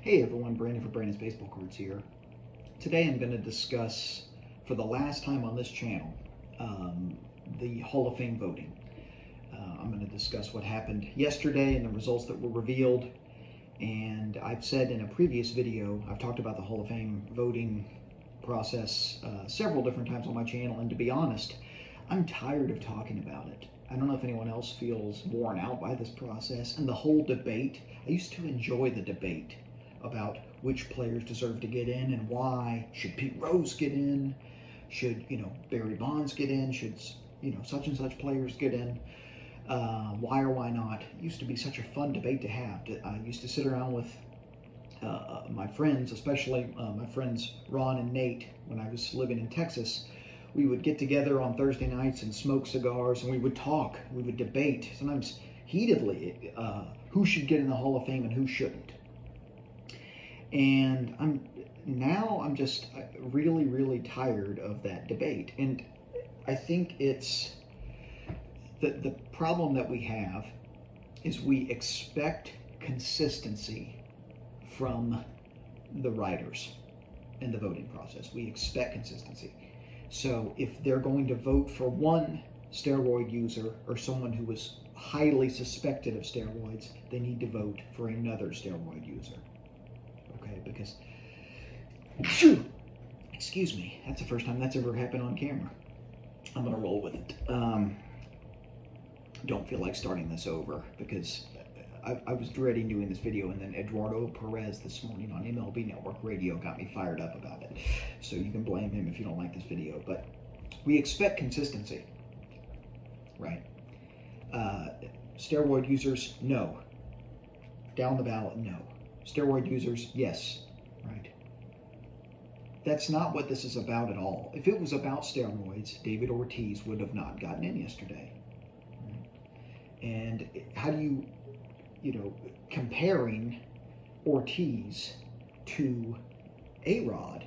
Hey everyone, Brandon for Brandon's Baseball Cards here. Today I'm going to discuss, for the last time on this channel, the Hall of Fame voting. I'm going to discuss what happened yesterday and the results that were revealed. And I've said in a previous video, I've talked about the Hall of Fame voting process several different times on my channel. And to be honest, I'm tired of talking about it. I don't know if anyone else feels worn out by this process and the whole debate. I used to enjoy the debate about which players deserve to get in and why. Should Pete Rose get in? Should, Barry Bonds get in? Should, such and such players get in? Why or why not? It used to be such a fun debate to have. I used to sit around with my friends, especially my friends Ron and Nate, when I was living in Texas. We would get together on Thursday nights and smoke cigars, and we would talk. We would debate, sometimes heatedly, who should get in the Hall of Fame and who shouldn't. And I'm just really, really tired of that debate. And I think it's the problem that we have is we expect consistency from the writers in the voting process. We expect consistency. So if they're going to vote for one steroid user or someone who was highly suspected of steroids, they need to vote for another steroid user. Okay, because, excuse me, that's the first time that's ever happened on camera. I'm going to roll with it. Don't feel like starting this over because I was dreading doing this video, and then Eduardo Perez this morning on MLB Network Radio got me fired up about it. So you can blame him if you don't like this video. But we expect consistency, right? Steroid users, no. Down the ballot, no. Steroid users, yes, right? That's not what this is about at all. If it was about steroids, David Ortiz would have not gotten in yesterday. Right? And how do you, comparing Ortiz to A-Rod,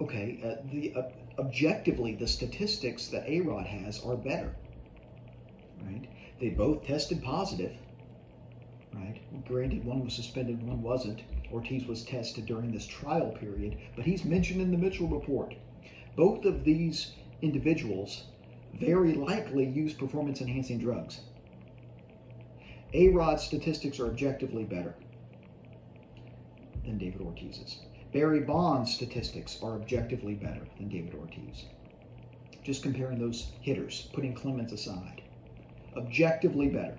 okay, objectively, the statistics that A-Rod has are better, right? They both tested positive. Right? Granted, one was suspended, one wasn't. Ortiz was tested during this trial period, but he's mentioned in the Mitchell report. Both of these individuals very likely use performance-enhancing drugs. A-Rod's statistics are objectively better than David Ortiz's. Barry Bonds' statistics are objectively better than David Ortiz. Just comparing those hitters, putting Clemens aside. Objectively better.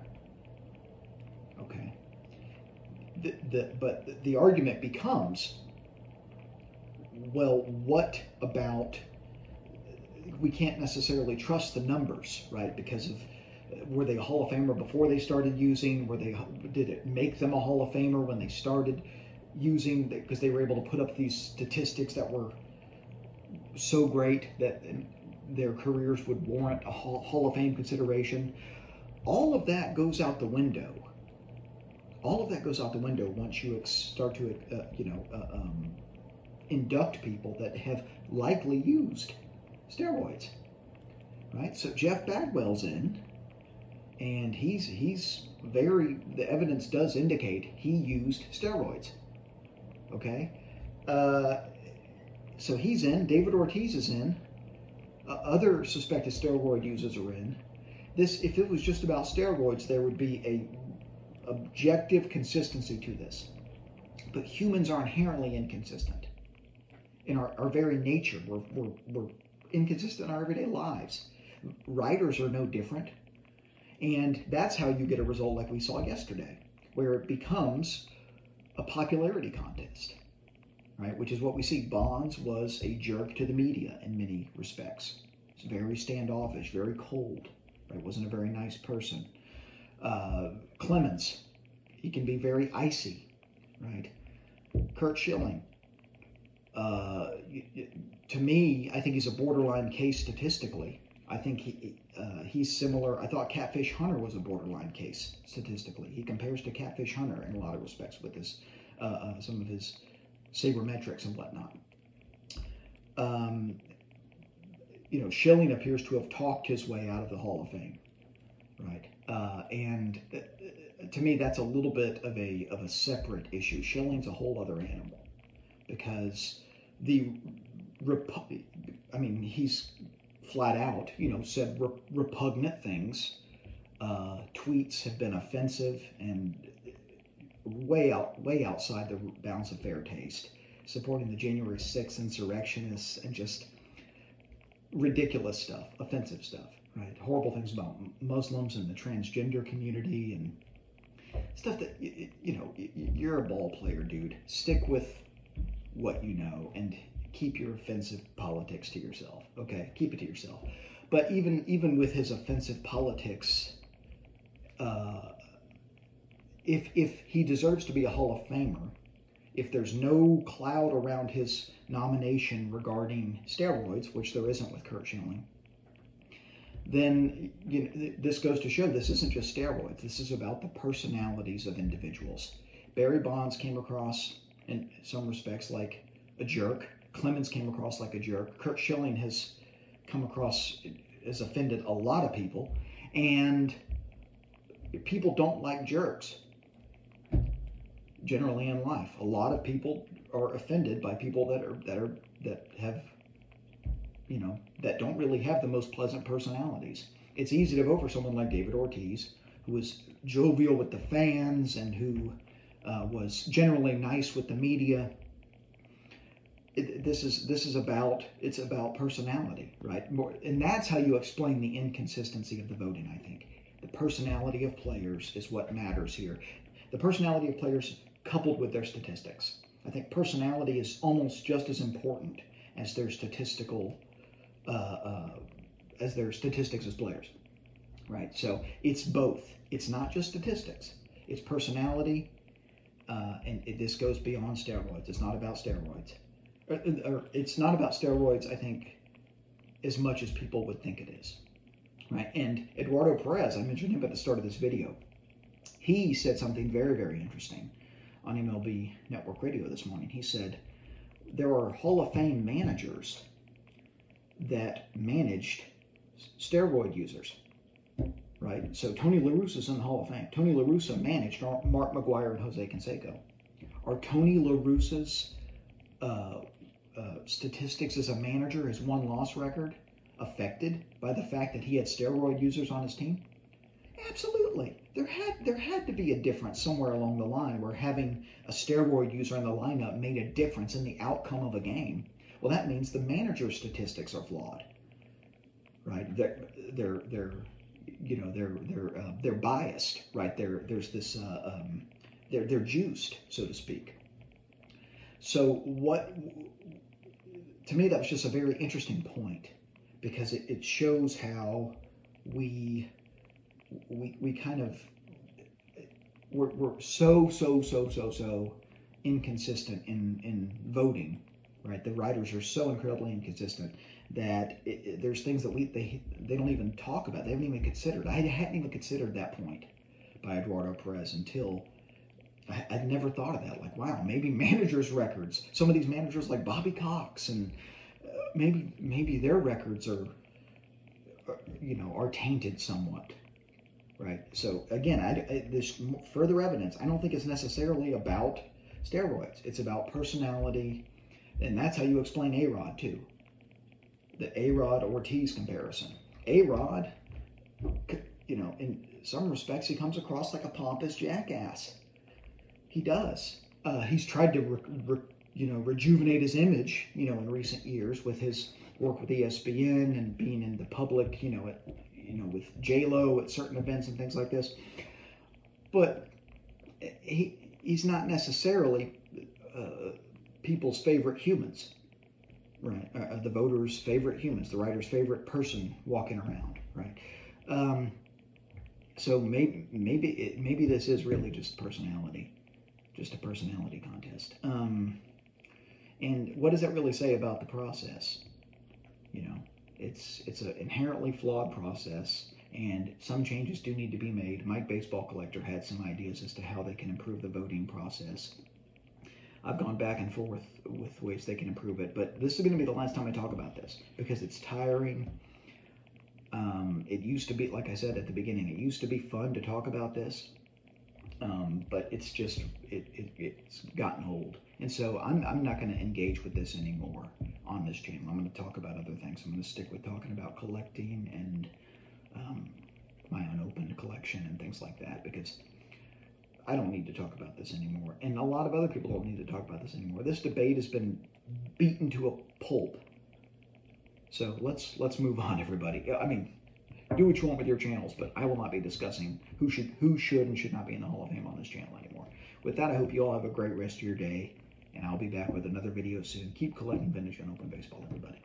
Okay. But the argument becomes, well, what about, we can't necessarily trust the numbers, right? Because of, were they a Hall of Famer before they started using? Did it make them a Hall of Famer when they started using, because they were able to put up these statistics that were so great that their careers would warrant a Hall of Fame consideration? All of that goes out the window. All of that goes out the window once you start to, induct people that have likely used steroids, right? So Jeff Bagwell's in, and the evidence does indicate he used steroids, okay? So he's in. David Ortiz is in. Other suspected steroid users are in. If it was just about steroids, there would be a objective consistency to this. But humans are inherently inconsistent. In our very nature, we're inconsistent in our everyday lives. Writers are no different. And that's how you get a result like we saw yesterday, where it becomes a popularity contest, right? Which is what we see. Bonds was a jerk to the media in many respects. He's very standoffish, very cold, right? Wasn't a very nice person. Clemens, he can be very icy, right? Curt Schilling, to me, I think he's a borderline case statistically. I think he's similar. I thought Catfish Hunter was a borderline case statistically. He compares to Catfish Hunter in a lot of respects with his some of his sabermetrics and whatnot. Schilling appears to have talked his way out of the Hall of Fame, right? And to me, that's a little bit of a separate issue. Schilling's a whole other animal, because he's flat out, said repugnant things. Tweets have been offensive and way outside the bounds of fair taste, supporting the January 6th insurrectionists and just ridiculous stuff, offensive stuff, right? Horrible things about Muslims and the transgender community and stuff that, you're a ball player, dude. Stick with what you know and keep your offensive politics to yourself, okay? Keep it to yourself. But even with his offensive politics, if he deserves to be a Hall of Famer, if there's no cloud around his nomination regarding steroids, which there isn't with Curt Schilling, then this goes to show this isn't just steroids. This is about the personalities of individuals. Barry Bonds came across, in some respects, like a jerk. Clemens came across like a jerk. Curt Schilling has come across, has offended a lot of people, and people don't like jerks. Generally in life, a lot of people are offended by people that don't really have the most pleasant personalities. It's easy to vote for someone like David Ortiz, who was jovial with the fans and who was generally nice with the media. It's about personality, right? And that's how you explain the inconsistency of the voting, I think. The personality of players is what matters here. The personality of players coupled with their statistics. I think personality is almost just as important as their statistics as players, right? So it's both. It's not just statistics. It's personality, and this goes beyond steroids. It's not about steroids. It's not about steroids, I think, as much as people would think it is, right? And Eduardo Perez, I mentioned him at the start of this video. He said something very, very interesting on MLB Network Radio this morning. He said there are Hall of Fame managers that managed steroid users, right? So Tony La Russa's in the Hall of Fame. Tony La Russa managed Mark McGwire and Jose Canseco. Are Tony La Russa's statistics as a manager, his won-loss record, affected by the fact that he had steroid users on his team? Absolutely. There had to be a difference somewhere along the line where having a steroid user in the lineup made a difference in the outcome of a game. Well, that means the manager's statistics are flawed, right? They're biased, right? There's this they're juiced, so to speak. So to me, that was just a very interesting point, because it shows how we kind of, we're so inconsistent in voting, right? The writers are so incredibly inconsistent that there's things that they don't even talk about. They haven't even considered. I hadn't even considered that point by Eduardo Perez until I'd never thought of that. Like, wow, maybe managers' records. Some of these managers like Bobby Cox, and maybe their records are tainted somewhat, right? So again, this further evidence. I don't think it's necessarily about steroids. It's about personality, and that's how you explain A-Rod too. The A-Rod Ortiz comparison. A-Rod, in some respects, he comes across like a pompous jackass. He does. He's tried to rejuvenate his image, in recent years with his work with ESPN and being in the public, with J-Lo at certain events and things like this. But he's not necessarily people's favorite humans, right? The voters' favorite humans, the writer's favorite person walking around, right? So maybe this is really just personality. Just a personality contest. And what does that really say about the process? It's an inherently flawed process, and some changes do need to be made. Mike Baseball Collector had some ideas as to how they can improve the voting process. I've gone back and forth with ways they can improve it, but this is going to be the last time I talk about this, because it's tiring. It used to be, like I said at the beginning, it used to be fun to talk about this. But it's just, it's gotten old. And so I'm not going to engage with this anymore on this channel. I'm going to talk about other things. I'm going to stick with talking about collecting and my unopened collection and things like that, because I don't need to talk about this anymore. And a lot of other people don't need to talk about this anymore. This debate has been beaten to a pulp. So let's move on, everybody. I mean, do what you want with your channels, but I will not be discussing who should and should not be in the Hall of Fame on this channel anymore. With that, I hope you all have a great rest of your day, and I'll be back with another video soon. Keep collecting vintage and open baseball, everybody.